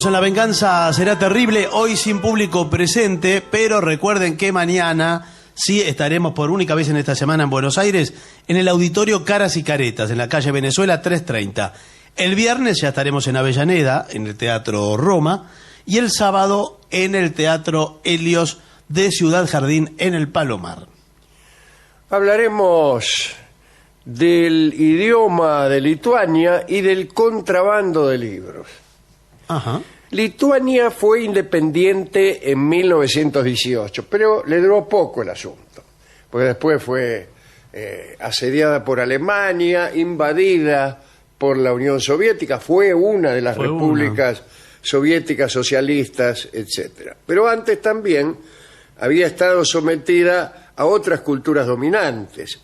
en La Venganza Será Terrible, hoy sin público presente, pero recuerden que mañana sí estaremos por única vez en esta semana en Buenos Aires, en el Auditorio Caras y Caretas, en la calle Venezuela 330. El viernes ya estaremos en Avellaneda, en el Teatro Roma, y el sábado en el Teatro Helios de Ciudad Jardín, en el Palomar. Hablaremos del idioma de Lituania y del contrabando de libros. Ajá. Lituania fue independiente en 1918, pero le duró poco el asunto, porque después fue asediada por Alemania, invadida por la Unión Soviética, fue una de las repúblicas soviéticas socialistas, etc. Pero antes también había estado sometida a otras culturas dominantes.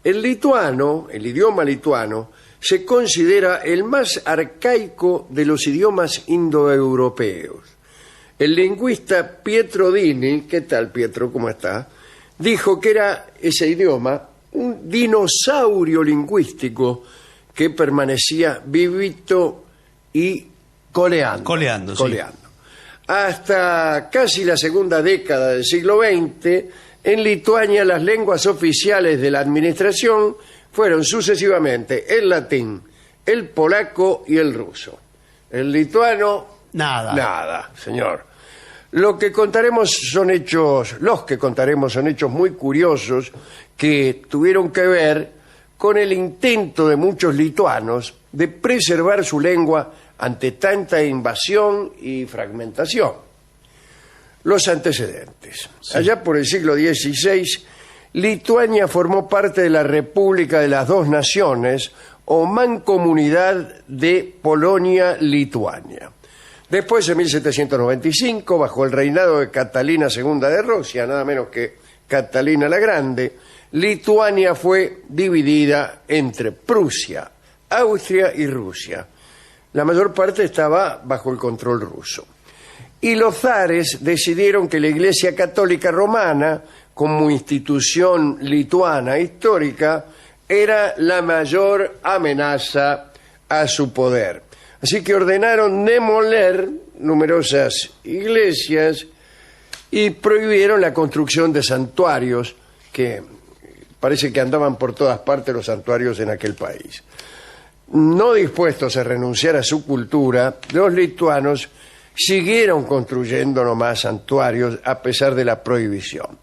El lituano, el idioma lituano, se considera el más arcaico de los idiomas indoeuropeos. El lingüista Pietro Dini, ¿qué tal, Pietro? ¿Cómo está? Dijo que era ese idioma un dinosaurio lingüístico que permanecía vivito y coleando. Coleando. Hasta casi la segunda década del siglo XX, en Lituania las lenguas oficiales de la administración fueron sucesivamente el latín, el polaco y el ruso. El lituano, nada, señor. Los que contaremos son hechos muy curiosos que tuvieron que ver con el intento de muchos lituanos de preservar su lengua ante tanta invasión y fragmentación. Los antecedentes. Sí. Allá por el siglo XVI, Lituania formó parte de la República de las Dos Naciones o Mancomunidad de Polonia-Lituania. Después, en 1795, bajo el reinado de Catalina II de Rusia, nada menos que Catalina la Grande, Lituania fue dividida entre Prusia, Austria y Rusia. La mayor parte estaba bajo el control ruso. Y los zares decidieron que la Iglesia Católica Romana, como institución lituana histórica, era la mayor amenaza a su poder. Así que ordenaron demoler numerosas iglesias y prohibieron la construcción de santuarios, que parece que andaban por todas partes los santuarios en aquel país. No dispuestos a renunciar a su cultura, los lituanos siguieron construyendo nomás santuarios a pesar de la prohibición.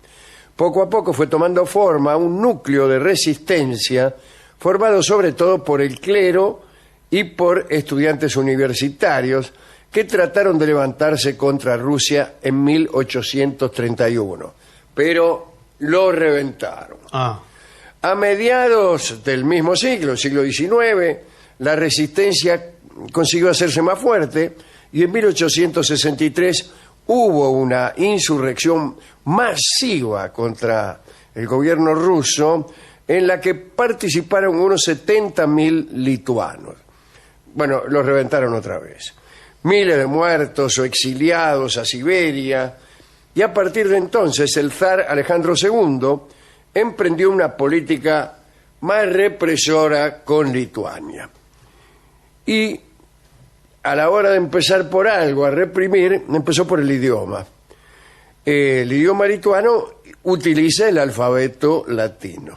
Poco a poco fue tomando forma un núcleo de resistencia formado sobre todo por el clero y por estudiantes universitarios que trataron de levantarse contra Rusia en 1831, pero lo reventaron. A mediados del mismo siglo XIX, la resistencia consiguió hacerse más fuerte y en 1863 hubo una insurrección masiva contra el gobierno ruso en la que participaron unos 70.000 lituanos. Bueno, los reventaron otra vez. Miles de muertos o exiliados a Siberia, y a partir de entonces el zar Alejandro II emprendió una política más represora con Lituania. Y a la hora de empezar por algo a reprimir, empezó por el idioma. El idioma lituano utiliza el alfabeto latino.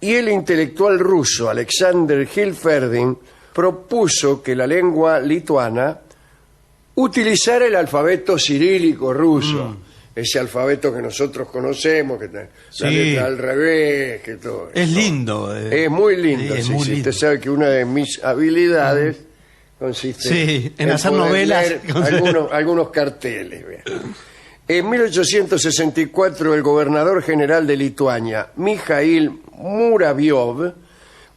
Y el intelectual ruso Alexander Hilferding propuso que la lengua lituana utilizara el alfabeto cirílico ruso, ese alfabeto que nosotros conocemos, que la letra al revés, que todo es eso. lindo. Es muy lindo, es muy lindo. Usted sabe que una de mis habilidades consiste en hacer novelas. Algunos carteles. Vean. En 1864, el gobernador general de Lituania, Mikhail Muraviov,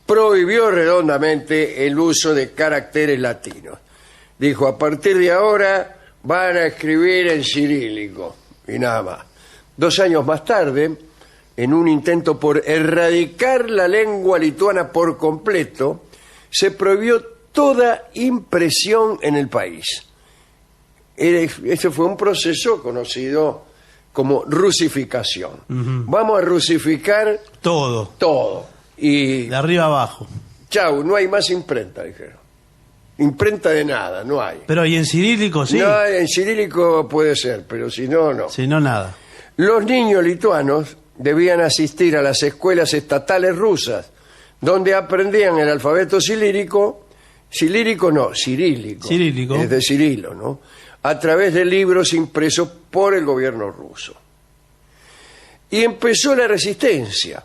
prohibió redondamente el uso de caracteres latinos. Dijo, a partir de ahora van a escribir en cirílico, y nada más. 2 años más tarde, en un intento por erradicar la lengua lituana por completo, se prohibió toda impresión en el país. Este fue un proceso conocido como rusificación. Vamos a rusificar todo. Y de arriba abajo. Chau, no hay más imprenta, dijeron. imprenta de nada, no hay. Pero ¿y en cirílico sí? No, en cirílico puede ser, pero si no, no. Si no, nada. Los niños lituanos debían asistir a las escuelas estatales rusas, donde aprendían el alfabeto cirílico, Cirílico. es de Cirilo, ¿no? A través de libros impresos por el gobierno ruso. Y empezó la resistencia.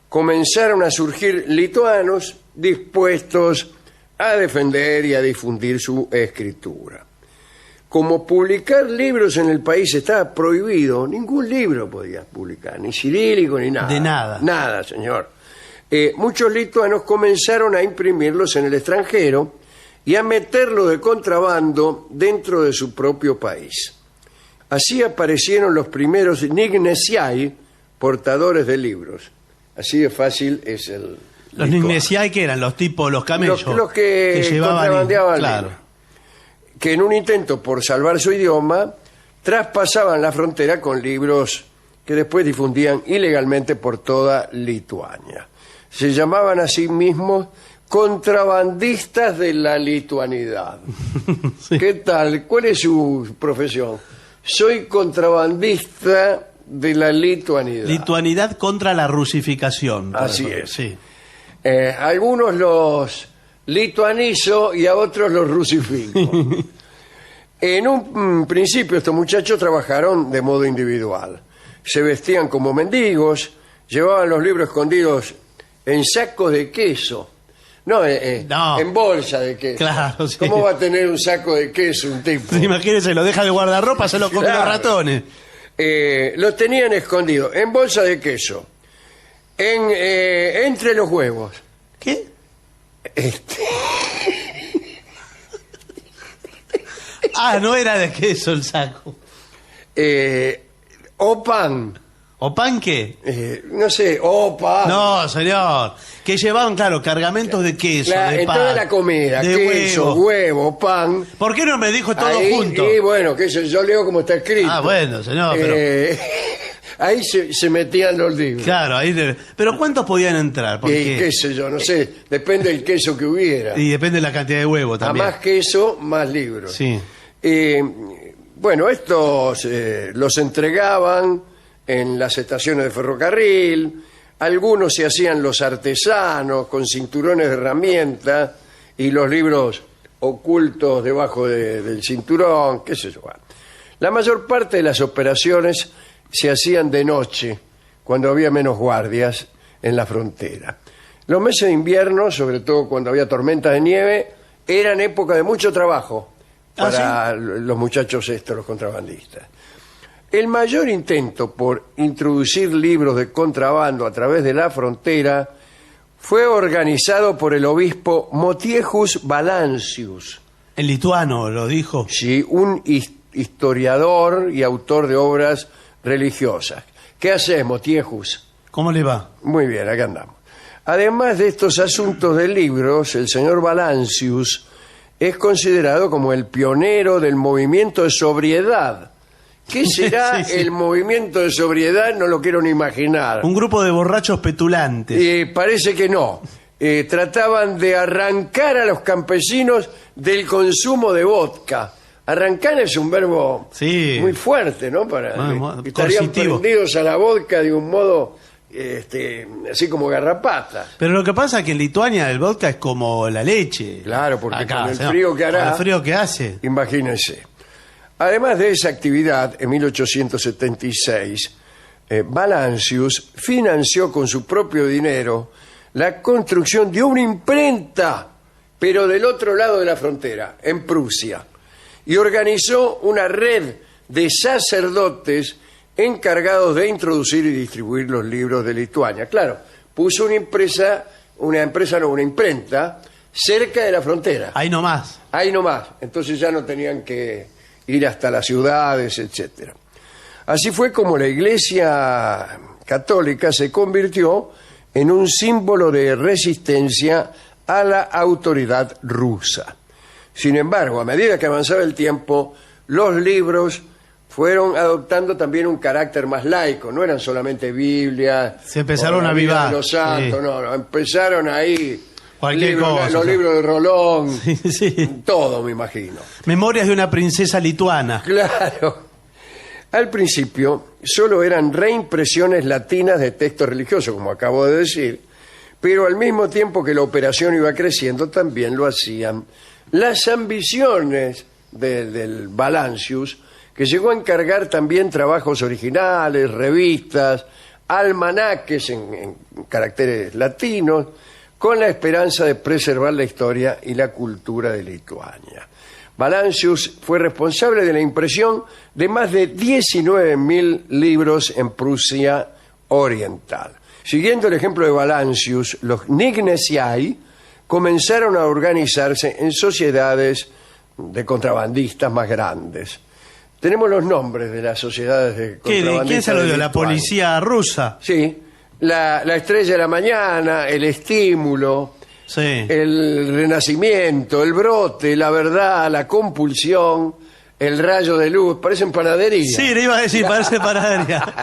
Comenzaron a surgir lituanos dispuestos a defender y a difundir su escritura. Como publicar libros en el país estaba prohibido, ningún libro podía publicar, ni cirílico ni nada. De nada. Nada, señor. Muchos lituanos comenzaron a imprimirlos en el extranjero y a meterlo de contrabando dentro de su propio país. Así aparecieron los primeros Nignesiai, portadores de libros. Así de fácil es el... Los Nignesiai, ¿qué eran? Los tipos, los camellos. Los que contrabandeaban claro. libros. Que en un intento por salvar su idioma, traspasaban la frontera con libros que después difundían ilegalmente por toda Lituania. Se llamaban a sí mismos contrabandistas de la lituanidad. Sí. ¿Qué tal? ¿Cuál es su profesión? Soy contrabandista de la lituanidad. Lituanidad contra la rusificación. Así eso. es. Sí. Algunos los lituanizo y a otros los rusifico. En un principio estos muchachos trabajaron de modo individual. Se vestían como mendigos, llevaban los libros escondidos en sacos de queso. No, No. en bolsa de queso. Claro, sí. ¿Cómo va a tener un saco de queso un tipo? Imagínense, lo deja de guardarropa, se lo comen Claro. los ratones. Los tenían escondidos en bolsa de queso, entre los huevos. ¿Qué? Ah, no era de queso el saco. O pan. ¿O pan qué? No sé, o pan. No, señor. Que llevaban, claro, cargamentos de queso, de En pan. toda la comida, de queso, huevo, pan. ¿Por qué no me dijo todo Ahí, junto? Y bueno, que yo leo como está escrito. Ah, bueno, señor, pero... Ahí se metían los libros. Claro, ahí... Pero ¿cuántos podían entrar? Y Porque... qué sé yo, no sé, depende del queso que hubiera. Y depende de la cantidad de huevo A también. más queso, más libros. Sí. Bueno, estos los entregaban en las estaciones de ferrocarril, algunos se hacían los artesanos con cinturones de herramientas y los libros ocultos debajo del cinturón, qué sé yo. La mayor parte de las operaciones se hacían de noche, cuando había menos guardias en la frontera. Los meses de invierno, sobre todo cuando había tormentas de nieve, eran época de mucho trabajo para los muchachos estos, los contrabandistas. El mayor intento por introducir libros de contrabando a través de la frontera fue organizado por el obispo Motiejus Valancius. El lituano lo dijo. Sí, un historiador y autor de obras religiosas. ¿Qué haces, Motiejus? ¿Cómo le va? Muy bien, acá andamos. Además de estos asuntos de libros, el señor Valancius es considerado como el pionero del movimiento de sobriedad. ¿Qué será Sí, sí. el movimiento de sobriedad? No lo quiero ni imaginar. Un grupo de borrachos petulantes. Parece que no. Trataban de arrancar a los campesinos del consumo de vodka. Arrancar es un verbo Sí. muy fuerte, ¿no? Estarían coercitivo. prendidos a la vodka de un modo así como garrapata. Pero lo que pasa es que en Lituania el vodka es como la leche. Claro, porque con el señor, frío que hará- con el frío que hace. Imagínense. Además de esa actividad, en 1876, Valancius financió con su propio dinero la construcción de una imprenta, pero del otro lado de la frontera, en Prusia, y organizó una red de sacerdotes encargados de introducir y distribuir los libros de Lituania. Claro, puso una imprenta cerca de la frontera. Ahí nomás. Ahí nomás. Entonces ya no tenían que ir hasta las ciudades, etcétera. Así fue como la Iglesia Católica se convirtió en un símbolo de resistencia a la autoridad rusa. Sin embargo, a medida que avanzaba el tiempo, los libros fueron adoptando también un carácter más laico. No eran solamente Biblias. Se empezaron o la a vida avivar, de los santos, sí. no, empezaron ahí Cualquier cosa. Los libros de Rolón, Sí, sí. todo me imagino. Memorias de una princesa lituana. Claro. Al principio solo eran reimpresiones latinas de textos religiosos, como acabo de decir, pero al mismo tiempo que la operación iba creciendo, también lo hacían las ambiciones del Valancius, que llegó a encargar también trabajos originales, revistas, almanaques en caracteres latinos, con la esperanza de preservar la historia y la cultura de Lituania. Valancius fue responsable de la impresión de más de 19.000 libros en Prusia Oriental. Siguiendo el ejemplo de Valancius, los Knignesiai comenzaron a organizarse en sociedades de contrabandistas más grandes. Tenemos los nombres de las sociedades de contrabandistas. ¿Quién se lo dio? de ¿La Lituania. policía rusa? Sí, la Estrella de la Mañana, el Estímulo, Sí. el Renacimiento, el Brote, la Verdad, la Compulsión, el Rayo de Luz. Parecen panaderías. Sí, le iba a decir, parece panadería.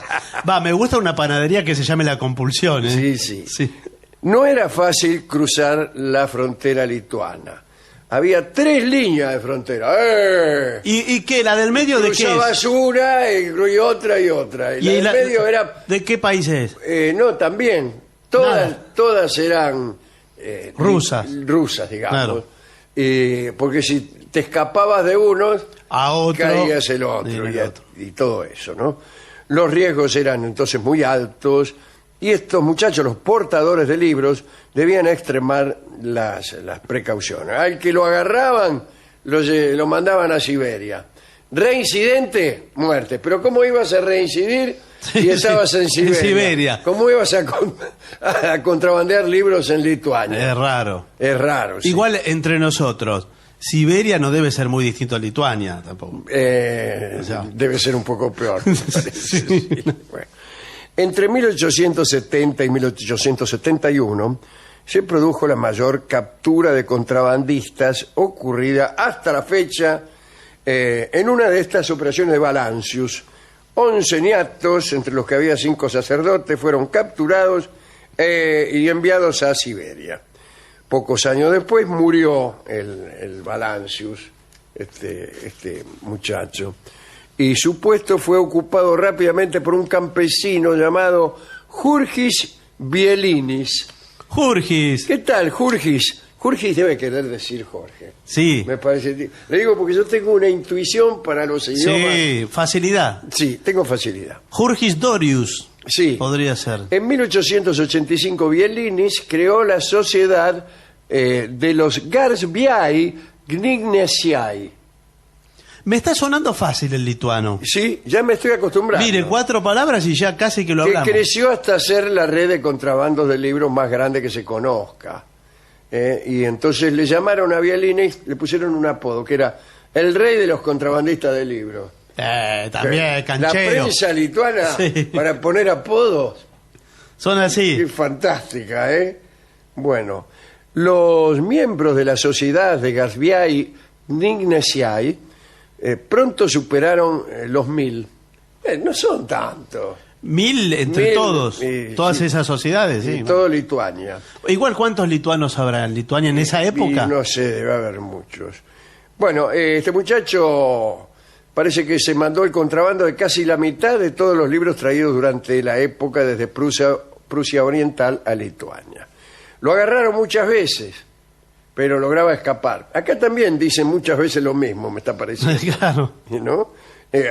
Va, me gusta una panadería que se llame La Compulsión, ¿eh? Sí, sí. Sí. No era fácil cruzar la frontera lituana. Había 3 líneas de frontera. ¿Y qué? ¿La del medio de qué Cruzabas es? una y otra y otra. Y la del medio era... ¿De qué país es? no, también. Nada. Todas eran... Rusas. Rusas, digamos. Claro. Porque si te escapabas de uno, A otro. caías el otro, Y el y, otro. y todo eso, ¿no? Los riesgos eran entonces muy altos y estos muchachos, los portadores de libros, debían extremar las precauciones. Al que lo agarraban, lo mandaban a Siberia. Reincidente, muerte. Pero ¿cómo ibas a reincidir si Sí, estabas sí, en en Siberia? Siberia. ¿Cómo ibas a contrabandear libros en Lituania? Es raro. Es raro, sí. Igual entre nosotros, Siberia no debe ser muy distinto a Lituania tampoco. sea. Debe ser un poco peor. me parece, sí. Bueno. Entre 1870 y 1871 se produjo la mayor captura de contrabandistas ocurrida hasta la fecha en una de estas operaciones de Valancius. 11 niatos, entre los que había 5 sacerdotes, fueron capturados y enviados a Siberia. Pocos años después murió el Valancius, este muchacho, y su puesto fue ocupado rápidamente por un campesino llamado Jurgis Bielinis. Jurgis. ¿Qué tal, Jurgis? Jurgis debe querer decir Jorge. Sí. Me parece. Le digo porque yo tengo una intuición para los idiomas. Sí, facilidad. Sí, tengo facilidad. Jurgis Dorius. Sí. Podría ser. En 1885 Bielinis creó la sociedad de los Garsbiai Knignesiai. Me está sonando fácil el lituano. Sí, ya me estoy acostumbrando. Mire, 4 palabras y ya casi que lo que hablamos. creció hasta ser la red de contrabandos de libros más grande que se conozca. Y entonces le llamaron a Bielinis, le pusieron un apodo, que era el rey de los contrabandistas de libros. También, canchero. La prensa lituana, Sí. para poner apodos, Son así. es fantástica, ¿eh? Bueno, los miembros de la sociedad de Garsbiai Knignesiai pronto superaron los 1000. No son tantos. 1000 entre 1000, todos. Todas sí. esas sociedades, Y sí. todo Lituania. Igual, ¿cuántos lituanos habrá en Lituania en esa época? Y no sé, debe haber muchos. Bueno, este muchacho parece que se mandó el contrabando de casi la mitad de todos los libros traídos durante la época desde Prusia Oriental a Lituania. Lo agarraron muchas veces, pero lograba escapar. Acá también dicen muchas veces lo mismo, me está pareciendo. Claro. ¿No?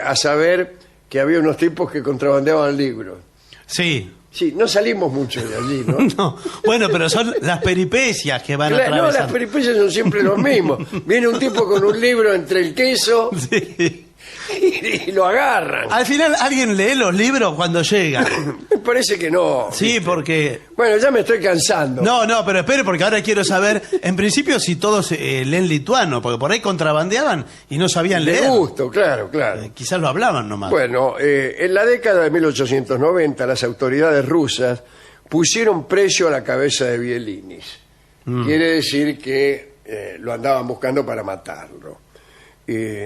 A saber que había unos tipos que contrabandeaban libros. Sí. Sí, no salimos mucho de allí, ¿no? No. Bueno, pero son las peripecias que van Claro, no, las atravesando. peripecias son siempre los mismos. Viene un tipo con un libro entre el queso Sí. y lo agarran. Al final, ¿alguien lee los libros cuando llega? Me parece que no. Sí, porque... Bueno, ya me estoy cansando. No, pero espere, porque ahora quiero saber, en principio, si todos leen lituano, porque por ahí contrabandeaban y no sabían De leer. gusto, claro, claro. Quizás lo hablaban nomás. Bueno, en la década de 1890 las autoridades rusas pusieron precio a la cabeza de Bielinis. Quiere decir que lo andaban buscando para matarlo.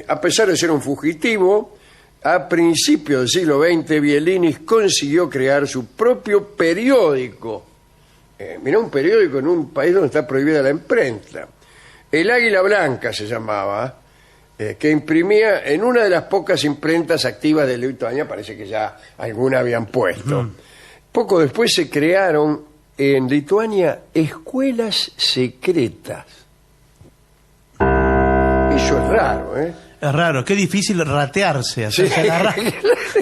A pesar de ser un fugitivo, a principios del siglo XX Bielinis consiguió crear su propio periódico Mirá, un periódico en un país donde está prohibida la imprenta. El Águila Blanca se llamaba, que imprimía en una de las pocas imprentas activas de Lituania, parece que ya alguna habían puesto. Poco después se crearon en Lituania escuelas secretas. Eso es raro, ¿eh? Es raro, qué difícil ratearse, hacerse agarrar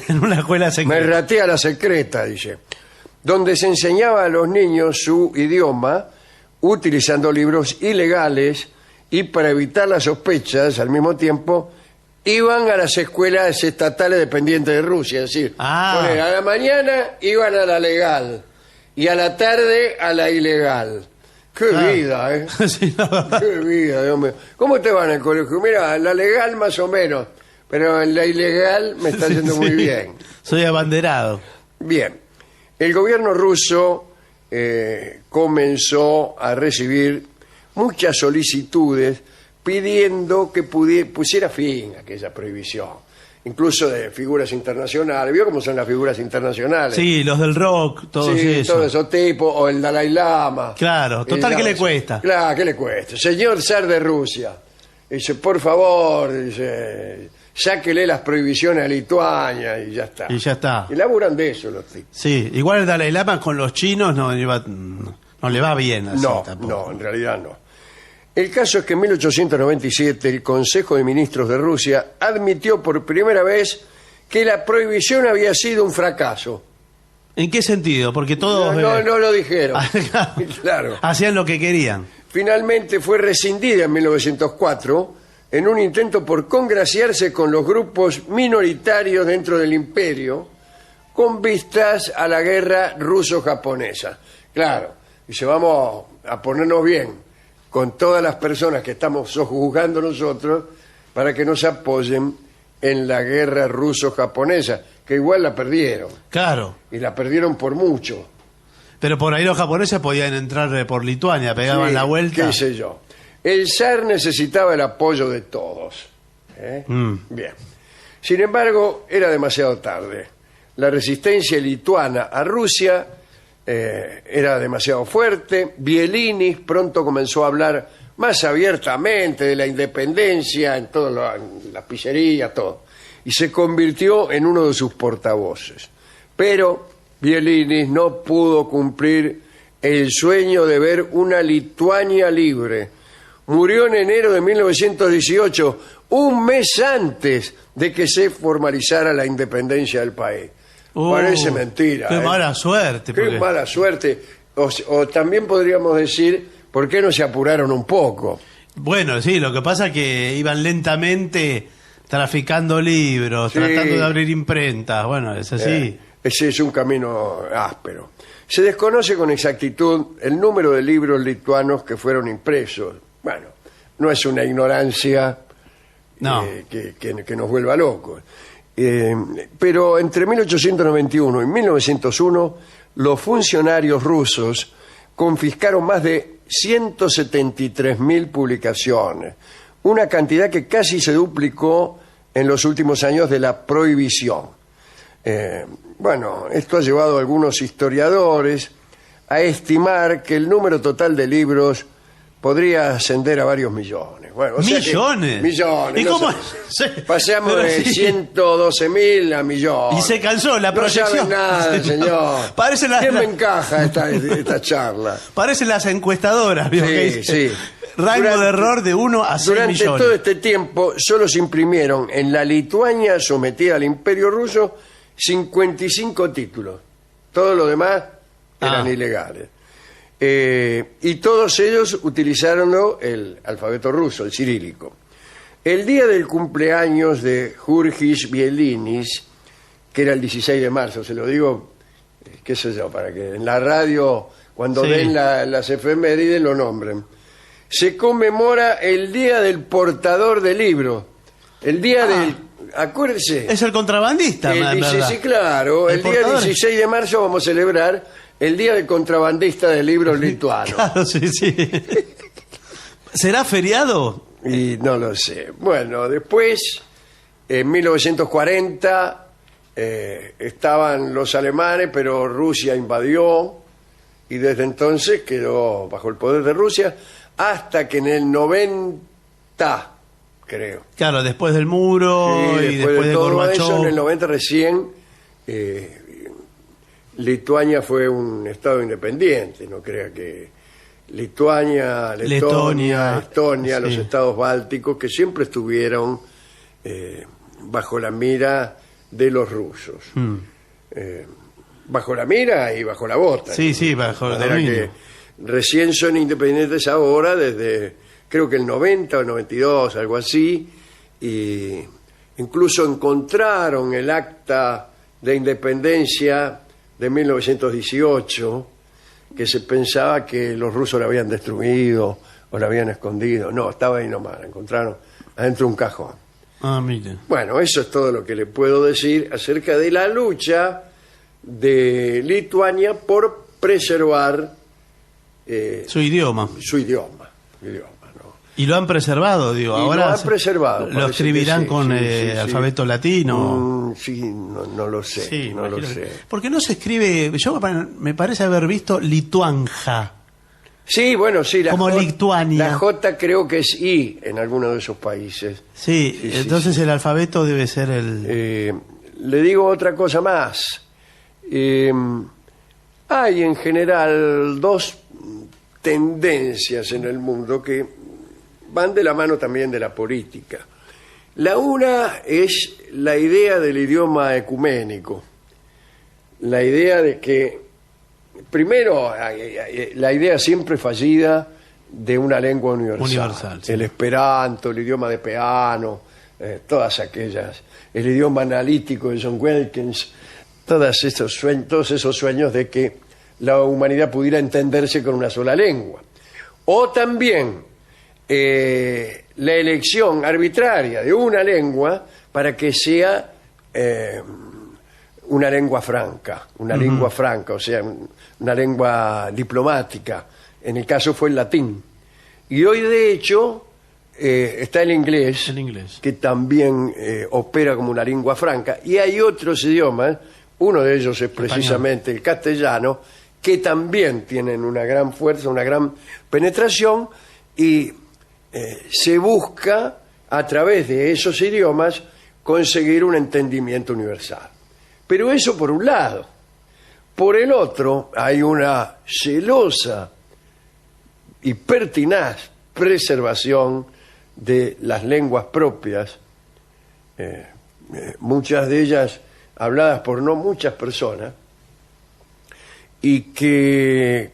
en una escuela Me secreta. ratea la secreta, dice. Donde se enseñaba a los niños su idioma utilizando libros ilegales y para evitar las sospechas al mismo tiempo iban a las escuelas estatales dependientes de Rusia. Es decir, a la mañana iban a la legal y a la tarde a la ilegal. ¡Qué vida, eh! Sí, la verdad. ¡Qué vida, Dios mío! ¿Cómo te va en el colegio? Mira, en la legal más o menos, pero en la ilegal me está yendo muy Sí. bien. Soy abanderado. Bien, el gobierno ruso comenzó a recibir muchas solicitudes pidiendo que pusiera fin a aquella prohibición, incluso de figuras internacionales. ¿Vio cómo son las figuras internacionales? Sí, los del rock, todos Sí, eso. todos esos tipos, o el Dalai Lama. Claro, total, ¿qué le cuesta? Claro, ¿qué le cuesta? Señor zar de Rusia, dice, por favor, dice, sáquele las prohibiciones a Lituania y ya está. Y ya está. Y laburan de eso los tipos. Sí, igual el Dalai Lama con los chinos no le va bien así No, tampoco. no, en realidad no. El caso es que en 1897 el Consejo de Ministros de Rusia admitió por primera vez que la prohibición había sido un fracaso. ¿En qué sentido? Porque todos No lo dijeron. Claro. hacían lo que querían. Finalmente fue rescindida en 1904 en un intento por congraciarse con los grupos minoritarios dentro del imperio con vistas a la guerra ruso-japonesa. Claro, dice, vamos a ponernos bien con todas las personas que estamos sojuzgando nosotros para que nos apoyen en la guerra ruso-japonesa, que igual la perdieron, Claro. y la perdieron por mucho. Pero por ahí los japoneses podían entrar por Lituania, pegaban Sí, la vuelta. qué sé yo. El zar necesitaba el apoyo de todos. ¿eh? Bien. Sin embargo, era demasiado tarde. La resistencia lituana a Rusia era demasiado fuerte. Bielinis pronto comenzó a hablar más abiertamente de la independencia en las pizzerías, todo. Y se convirtió en uno de sus portavoces. Pero Bielinis no pudo cumplir el sueño de ver una Lituania libre. Murió en enero de 1918, un mes antes de que se formalizara la independencia del país. Parece mentira. Qué mala suerte. Qué mala suerte. O también podríamos decir, ¿por qué no se apuraron un poco? Bueno, sí, lo que pasa es que iban lentamente traficando libros, Sí. tratando de abrir imprentas. Bueno, es así. Ese es un camino áspero. Se desconoce con exactitud el número de libros lituanos que fueron impresos. Bueno, no es una ignorancia No. que nos vuelva locos. Pero entre 1891 y 1901, los funcionarios rusos confiscaron más de 173.000 publicaciones, una cantidad que casi se duplicó en los últimos años de la prohibición. Bueno, esto ha llevado a algunos historiadores a estimar que el número total de libros podría ascender a varios millones. Bueno, o sea que- ¿Millones? millones. ¿Y no cómo? sé. Sí, Pasamos pero de sí. 112.000 a millones. Y se cansó la No proyección. sabe nada, señor. Parece ¿Quién me encaja esta charla? Parecen las encuestadoras, ¿vio? Sí, Que dice, sí. Rango Durante- de error de 1 a 6 Durante millones. todo este tiempo solo se imprimieron en la Lituania sometida al Imperio Ruso 55 títulos. Todo lo demás eran ilegales. Y todos ellos utilizaron el alfabeto ruso, el cirílico. El día del cumpleaños de Jurgis Bielinis, que era el 16 de marzo, se lo digo, qué sé yo, para que en la radio, cuando Sí. den las efemérides, lo nombren. Se conmemora el Día del Portador de Libros. El día del... Acuérdense. Es el contrabandista, El en verdad. sí, claro. El día portador. 16 de marzo vamos a celebrar el Día del Contrabandista de Libros Lituanos. Claro, sí, sí. ¿Será feriado? Y no lo sé. Bueno, después, en 1940, estaban los alemanes, pero Rusia invadió y desde entonces quedó bajo el poder de Rusia hasta que en el 90, creo. Claro, después del muro Sí, y después de de todo eso, en Gorbachov. el 90 recién Lituania fue un estado independiente. No crea que Lituania, Letonia, Estonia, sí. los estados bálticos, que siempre estuvieron bajo la mira de los rusos. Bajo la mira y bajo la bota. Sí, sí, bajo el De manera dominio. que recién son independientes ahora, desde creo que el 90 o 92, algo así, y incluso encontraron el acta de independencia de 1918, que se pensaba que los rusos la habían destruido o la habían escondido. No, estaba ahí nomás, la encontraron adentro de un cajón. Ah, mire. Bueno, eso es todo lo que le puedo decir acerca de la lucha de Lituania por preservar Su idioma. su idioma, ¿no? Y lo han preservado, digo. Y Ahora lo han preservado, lo parece escribirán que sí, con sí, sí, sí. alfabeto latino. Sí, no lo sé, Sí, no lo imagino que- sé. Porque no se escribe, yo me parece haber visto Lituanja. Sí, bueno, sí. Como Lituania. La J creo que es I en alguno de esos países. Sí, Sí, sí, entonces sí. el alfabeto debe ser el... Le digo otra cosa más. Hay en general dos tendencias en el mundo que van de la mano también de la política. La una es la idea del idioma ecuménico. La idea de que, primero, la idea siempre fallida de una lengua universal. Sí. El esperanto, el idioma de Peano, todas aquellas, el idioma analítico de John Wilkins, todos esos sueños de que la humanidad pudiera entenderse con una sola lengua. O también la elección arbitraria de una lengua para que sea una lengua franca, o sea, una lengua diplomática. En el caso fue el latín. Y hoy, de hecho, está el inglés, que también opera como una lengua franca. Y hay otros idiomas, uno de ellos es precisamente el castellano, que también tienen una gran fuerza, una gran penetración, y se busca, a través de esos idiomas, conseguir un entendimiento universal. Pero eso por un lado. Por el otro, hay una celosa y pertinaz preservación de las lenguas propias, muchas de ellas habladas por no muchas personas, y que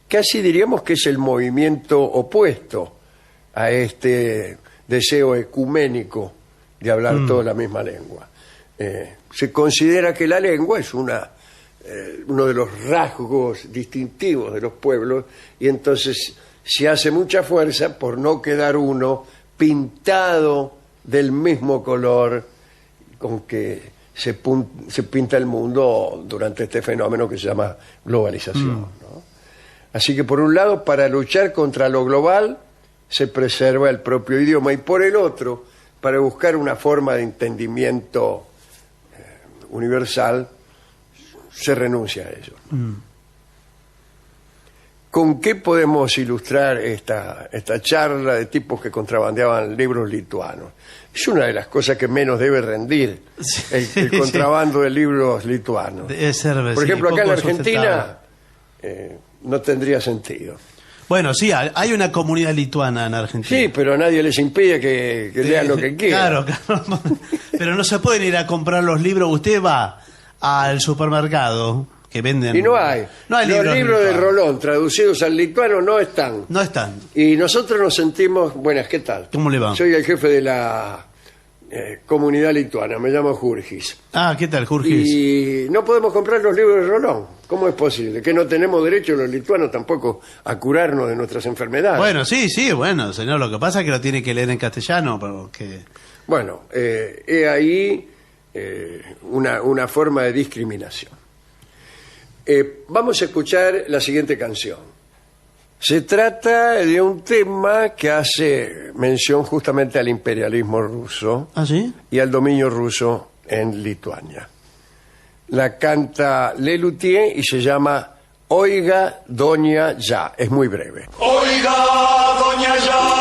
casi diríamos que es el movimiento opuesto a este deseo ecuménico de hablar toda la misma lengua. Se considera que la lengua es uno de los rasgos distintivos de los pueblos, y entonces se hace mucha fuerza por no quedar uno pintado del mismo color con que se pinta el mundo durante este fenómeno que se llama globalización, ¿no? Así que por un lado, para luchar contra lo global, se preserva el propio idioma, y por el otro, para buscar una forma de entendimiento universal, se renuncia a ello. ¿Con qué podemos ilustrar esta charla de tipos que contrabandeaban libros lituanos? Es una de las cosas que menos debe rendir el contrabando de libros lituanos. Por ejemplo, acá en la Argentina no tendría sentido. Bueno, sí, hay una comunidad lituana en Argentina. Sí, pero a nadie les impide que lean lo que quieran. Claro. Pero no se pueden ir a comprar los libros. Usted va al supermercado que venden... Y no hay. Los libros de Rolón traducidos al lituano no están. No están. Y nosotros nos sentimos... Buenas, ¿qué tal? ¿Cómo le va? Soy el jefe de la comunidad lituana, me llamo Jurgis. Ah, ¿qué tal, Jurgis? Y no podemos comprar los libros de Rolón. ¿Cómo es posible? Que no tenemos derecho los lituanos tampoco a curarnos de nuestras enfermedades. Bueno, sí, bueno, señor, lo que pasa es que lo tiene que leer en castellano, porque... Bueno, he ahí una forma de discriminación. Vamos a escuchar la siguiente canción. Se trata de un tema que hace mención justamente al imperialismo ruso. ¿Ah, sí? Y al dominio ruso en Lituania. La canta Lelutier y se llama Oiga, doña Ya. Es muy breve. Oiga, doña Ya.